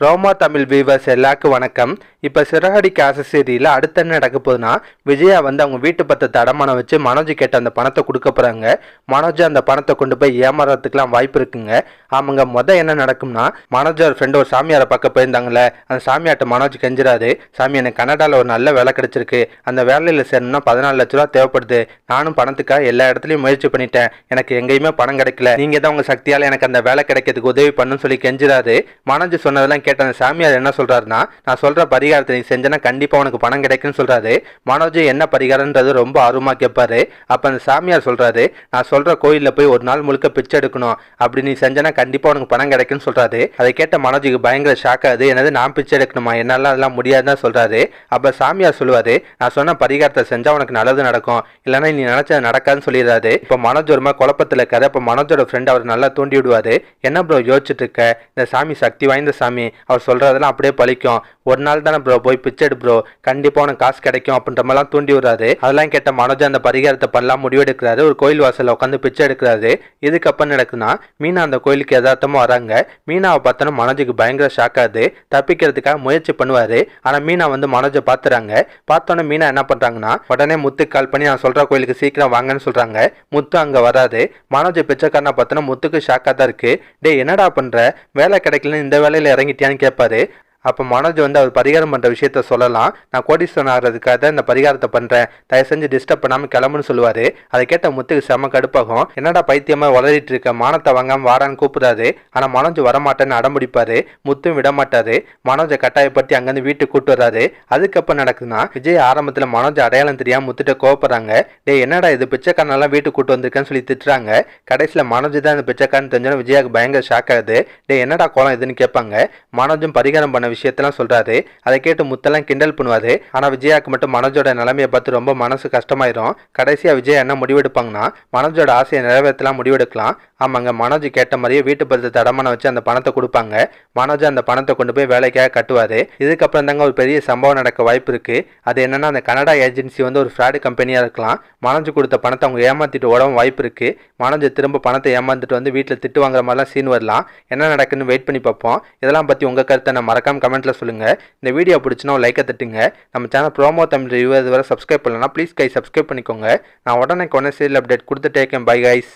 ரோமா Tamil viewers எல்லாருக்கும் வணக்கம். இப்போ சிறகடி காசு சீரியலில் அடுத்த என்ன நடக்க போகுதுன்னா, விஜயா வந்து அவங்க வீட்டு பத்திரத்தை அடமானம் வச்சு மனோஜ் கேட்ட அந்த பணத்தை கொடுக்க போகிறாங்க. மனோஜ் அந்த பணத்தை கொண்டு போய் ஏமாறதுக்குலாம் வாய்ப்பு இருக்குங்க. ஆமாங்க, என்ன நடக்கும்னா, மனோஜ் ஒரு ஃப்ரெண்டு ஒரு சாமியாரை பார்க்க போயிருந்தாங்களே, அந்த சாமியார்ட்ட மனோஜ் கெஞ்சிராரு. சாமி, எனக்கு கனடாவில் ஒரு நல்ல வேலை கிடைச்சிருக்கு, அந்த வேலையில் சேரணும்னா 14 லட்ச ரூபா தேவைப்படுது. நானும் பணத்துக்காக எல்லா இடத்துலையும் முயற்சி பண்ணிட்டேன், எனக்கு எங்கேயுமே பணம் கிடைக்கல. நீங்கள் தான் உங்கள் சக்தியால் எனக்கு அந்த வேலை கிடைக்கிறதுக்கு உதவி பண்ணுன்னு சொல்லி கெஞ்சிராரு. மனோஜ் சொன்னதெல்லாம் கேட்ட அந்த சாமியார் என்ன சொல்றாருன்னா, நான் சொல்ற பரிகாரத்தை நீ செஞ்சனா கண்டிப்பா உனக்கு பணம் கிடைக்குன்னு சொல்றாரு. மனோஜ் என்ன பரிகாரம்ன்றது ரொம்ப ஆர்வமா கேட்பாரு. அப்ப அந்த சாமியார் சொல்றாரு, நான் சொல்ற கோயில்ல போய் ஒரு நாள் முழுக்க பிச்சை எடுக்கணும், அப்படி நீ செஞ்சனா கண்டிப்பா உனக்கு பணம் கிடைக்குன்னு சொல்றாரு. அதை கேட்ட மனோஜுக்கு பயங்கர ஷாக் ஆகுது. என்னது, நான் பிச்சை எடுக்கணுமா, என்னால அதெல்லாம் முடியாதுன்னு சொல்றாரு. அப்ப சாமியார் சொல்லுவாரு, நான் சொன்ன பரிகாரத்தை செஞ்சா உனக்கு நல்லது நடக்கும், இல்லைன்னா நீ நினைச்சது நடக்காதுன்னு சொல்லிடுறாரு. இப்ப மனோஜ் ஒரு மாதிரி குழப்பத்துல இருக்காரு. அப்ப மனோஜோட ஃப்ரெண்ட் அவர் நல்லா தூண்டி விடுவாரு. என்ன ப்ரோ யோசிச்சுட்டு இருக்க, இந்த சாமி சக்தி வாய்ந்த சாமி, அவர் சொல்றதெல்லாம் அப்படியே பழிக்கும், ஒரு நாள் தானே ப்ரோ, போய் பிச்சை எடு ப்ரோ, கண்டிப்பா உனக்கு காசு கிடைக்கும் அப்படின்ற மாதிரிலாம் தூண்டி விடுறாரு. அதெல்லாம் கேட்ட மனோஜ் அந்த பரிகாரத்தை பண்ணலாம் முடிவெடுக்கிறாரு. ஒரு கோயில் வாசல்ல உட்காந்து பிச்சை எடுக்கிறாரு. இதுக்கப்புறம் நடக்குதுன்னா, மீனா அந்த கோயிலுக்கு யதார்த்தமா வராங்க. மீனாவை பார்த்தோன்னா மனோஜுக்கு பயங்கர ஷாக் ஆகுது. தப்பிக்கிறதுக்காக முயற்சி பண்ணுவாரு. ஆனா மீனா வந்து மனோஜை பாத்துறாங்க. பார்த்தோன்னே மீனா என்ன பண்றாங்கன்னா, உடனே முத்து கால் பண்ணி நான் சொல்ற கோயிலுக்கு சீக்கிரம் வாங்கன்னு சொல்றாங்க. முத்து அங்க வராது. மனோஜ் பிச்சைக்காரனை பார்த்தோன்னா முத்துக்கு ஷாக்கா தான் இருக்கு. டே, என்னடா பண்ற, வேலை கிடைக்கலன்னு இந்த வேலையில இறங்கிட்டியான்னு கேட்பாரு. அப்போ மனோஜ் வந்து அவர் பரிகாரம் பண்ணுற விஷயத்த சொல்லலாம். நான் கோடீஸ்வரன் ஆகிறதுக்காக தான் இந்த பரிகாரத்தை பண்ணுறேன், தயவு செஞ்சு டிஸ்டர்ப் பண்ணாமல் கிளம்புன்னு சொல்லுவார். அதை கேட்ட முத்துக்கு செம கடுப்பாகும். என்னடா பைத்தியமாக வளரிட்டு இருக்க, மானத்தை வாங்காமல் வாடான்னு கூப்பிடாரு. ஆனால் மனோஜ் வரமாட்டேன்னு அடம்பிடிப்பாரு. முத்தும் விடமாட்டாரு. மனோஜை கட்டாயப்படுத்தி அங்கேருந்து வீட்டுக்கு கூட்டு வர்றாரு. அதுக்கப்புறம் நடக்குதுன்னா, விஜய் ஆரம்பத்தில் மனோஜ் அடையாளம் தெரியாமல் முத்துட்ட கோவப்படுறாங்க. டே, என்னடா இது, பிச்சைக்காரனெல்லாம் வீட்டுக்கு கூட்டு வந்திருக்கேன்னு சொல்லி திட்டுறாங்க. கடைசியில் மனோஜ் தான் இந்த பிச்சைக்காரன் தெரிஞ்சோன்னா விஜயாவுக்கு பயங்கர ஷாக் ஆகுது. டே, என்னடா கோலம் இதுன்னு கேட்பாங்க. மனோஜும் பரிகாரம் பண்ண விஷயத்தெல்லாம் சொல்றாரு. அதை கேட்டு முத்தெல்லாம் கிண்டல் பண்ணுவாரு. ஆனா விஜயாக்கு மட்டும் மனோஜோட நிலைமையை பார்த்து ரொம்ப மனசு கஷ்டமாயிரும். கடைசியா விஜய் என்ன முடிவெடுப்பாங்கன்னா, மனோஜோட ஆசையை நிறைவேற்றலாம் முடிவெடுக்கலாம். ஆமாங்க, மனோஜ் கேட்ட மாதிரியே வீட்டு பத்திரத்தை அடமானம் வச்சு அந்த பணத்தை கொடுப்பாங்க. மனோஜ் அந்த பணத்தை கொண்டு போய் வேலைக்காக கட்டுவாரு. இதுக்கப்புறம் தாங்க ஒரு பெரிய சம்பவம் நடக்க வாய்ப்பு இருக்கு. அது என்னன்னா, அந்த கனடா ஏஜென்சி வந்து ஒரு ஃப்ராடு கம்பெனியா இருக்கலாம். மனோஜ் கொடுத்த பணத்தை அவங்க ஏமாத்திட்டு ஓடவும் வாய்ப்பு இருக்கு. மனோஜ் திரும்ப பணத்தை ஏமாந்துட்டு வந்து வீட்டில் திட்டு வாங்குற மாதிரிலாம் சீன் வரலாம். என்ன நடக்குன்னு வெயிட் பண்ணி பார்ப்போம். இதெல்லாம் பத்தி உங்க கருத்தை நான் மறக்காம கமெண்ட்ல சொல்லுங்க. இந்த வீடியோ பிடிச்சினா ஒரு லைக்கை தட்டுங்க. நம்ம சேனல் ப்ரோமோ தமிழ் ரிவ்யூ இதுவரை சப்ஸ்கிரைப் பண்ணலன்னா ப்ளீஸ் சப்ஸ்கிரைப் பண்ணிக்கோங்க. நான் உடனே சீரியல் அப்டேட் கொடுத்துட்டே இருக்கேன். Bye guys.